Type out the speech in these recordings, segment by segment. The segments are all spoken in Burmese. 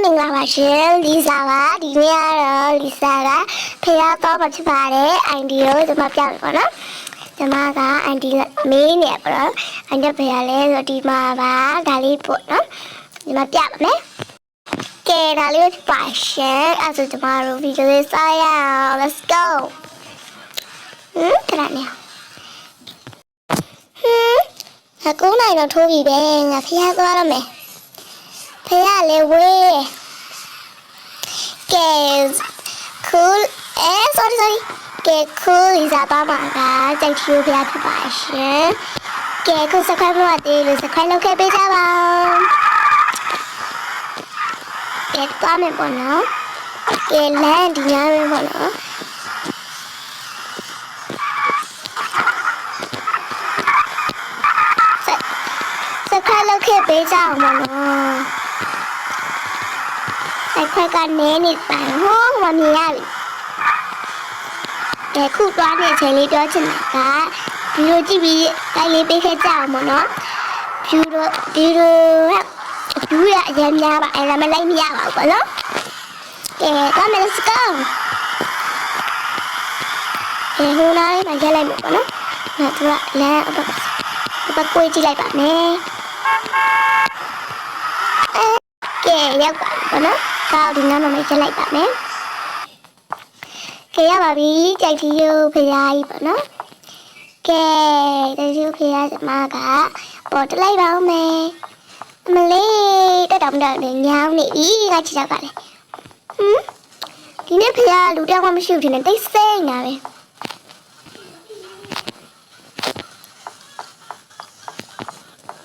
မင်္ဂလာပါရှင်လီဆာပါဒီနေ့ကတော့လီဆာကဖေရတော့မှဖြစ်ပါတယ်အန်ဒီကိုကျွန်မပြမယ်ပေါ့နော်ကျွန်မကအန်ဒီမေးနေပေါ့နော်အန်ဒီဖေရလဲဆိုဒီမှာပါဒါလေးပေါ့နော်ကျွန်မပြပါမယ်ကဲဒါလေးပါရှင်အဲ့ဆိုကျွန်မတို့ဗီဒီယိုလေးစရအောင် let's go ခဏနေအခုနိုင်တော့ထိုးပြီပဲငါဖေရသွားရမယ်ဖေရလေဝေးကဲ cool sorry ကဲ cool လီစာပါမှာကကြိုက်ချီကိုဖေရဖြစ်ပါရှင်ကဲခုစခွဲမလို့တေးလို့စခွဲလုပ်ခဲ့ပေးကြပါဦးကဲသွားမယ်ပေါ့နော်ကဲလမ်းဒီညာပဲပေါ့နော်စခွဲလုပ်ခဲ့ပေးကြအောင်ပေါ့နော်စခွဲကနေနေပါဟိုးမမြင်ရပြီကဲခုသွားနေချိန်လေးပြောချင်တာကဗီဒီယိုကြည့်ပြီးလိုက်လေးပေးခဲ့ကြအောင်ပေါ့နော်ဗီဒီယိုရအရင်များပါအဲ့ဒါမှလိုက်မရပါဘူးပေါ့နော်ကဲသွားမယ် let's go ဟိုနားလေးမှာရက်လိုက်မယ်ပေါ့နော်ငါတို့ကလမ်းအပကိုကြည့်လိုက်ပါမယ်ကဲရောက်ပါပေါ့နော်ကောက်ဒီနားမှာရက်လိုက်ပါမယ်ကဲရပါပြီကြိုက်တီးရိုးဖရားကြီးပေါ့နော်ကဲကြိုက်တီးရိုးဖရားကျမကပေါ်တက်လိုက်ပါဦးမယ်အမလေးတက်တောင်တက်နေညောင်းနေပြီကချစ်တော့ကလေဒီနေ့ဖရားလူတောင်မှမရှိဘူးထင်တယ်တိတ်ဆိတ်နေတာပဲ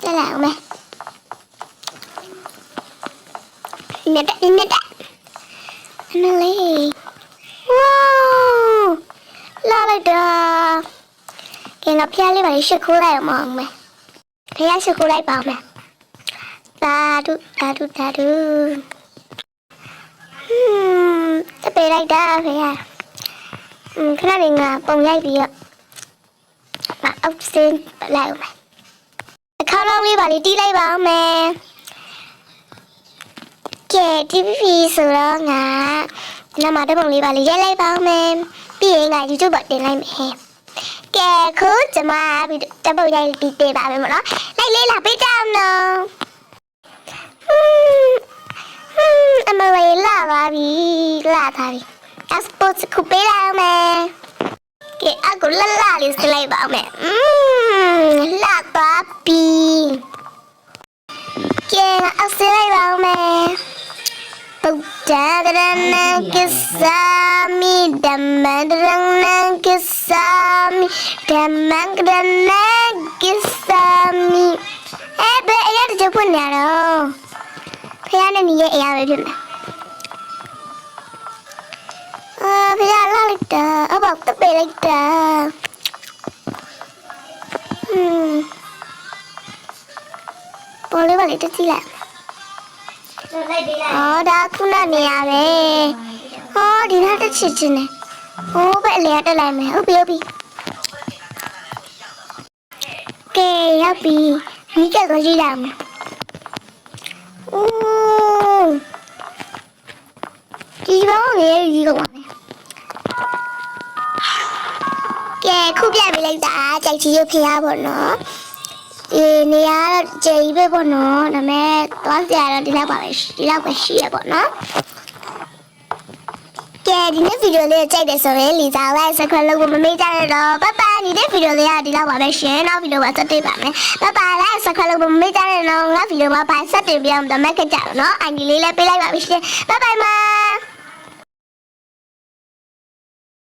တက်လာအောင်မယ်နေတက်အမလေးဝေါလာလိုက်တာကဲငါဖျားလေးပါရှစ်ခိုးလိုက်အောင်မယ်ဖျားရှစ်ခိုးလိုက်ပါမယ်တာဒုတပေလိုက်တာဖျားခဏလေးငါပုံရိုက်ပြီးတော့အောက်စင်းလိုက်အောင်မယ်အခါတော့လေးပါလေးတီးလိုက်ပါအောင်မယ်ကဲ TVB ဆိုတော့ငါနာမတဲ့ပုံလေးပါလေးရိုက်လိုက်ပါဦးမယ်ပြီးရင်ငါ YouTube ပေါ်တင်လိုက်မယ်ကဲခုကျွန်မတပုတ်ရိုက်ပြီးတင်ပါမယ်မနော်လိုက်လေးလာပေးကြအောင်နော်အမလေးလာပါပြီလာထားပြီအစပို့ခုပေးလိုက်မယ်ကဲအခုလာလေးစလိုက်ပါဦးမယ်လာပါပြီကဲအစလိုက်ပါဦးမယ်Pudaranan kisami damaranan kisami damaranan kisami be ayat jepun ya lo phaya ne ye ayat be phit ma phaya la like ta abak tape like ta pole ba le ti laဒါခုနနေရပဲဟောဒီနားတက်ချစ်ချင်းနေဟိုးပဲအလေတက်လိုက်မယ်ဟုတ်ပြီကဲရောက်ပြီဒီကကိုကြည့်လိုက်မယ်ဒီဘောင်းလေးကြီးကုန်ပါမယ်ကဲခုပြပေးလိုက်တာကြိုက်ချီရဖျားပေါ့နော်နေရာတော့ကျေးပဲပေါ့နော်ဒါပေမဲ့သွားစရာတော့ဒီလောက်ပါပဲဒီလောက်ပဲရှိရပေါ့နော်ကဲဒီနေ့ဗီဒီယိုလေးကြိုက်တယ်ဆိုရင်လီစာလိုက်စခွဲလို့မမေ့ကြရတော့ဘိုင်ဘိုင်ဒီနေ့ဗီဒီယိုလေးကဒီလောက်ပါပဲရှင်နောက်ဗီဒီယိုမှာဆက်တွေ့ပါမယ်ဘိုင်ဘိုင်လိုက်စခွဲလို့မမေ့ကြရတော့ငါဗီဒီယိုမှာဆက်တင်ပြအောင်ဒါမဲ့ခက်ကြတော့နော်အန်ဒီလေးလည်းပေးလိုက်ပါပြီရှင်ဘိုင်ဘိုင်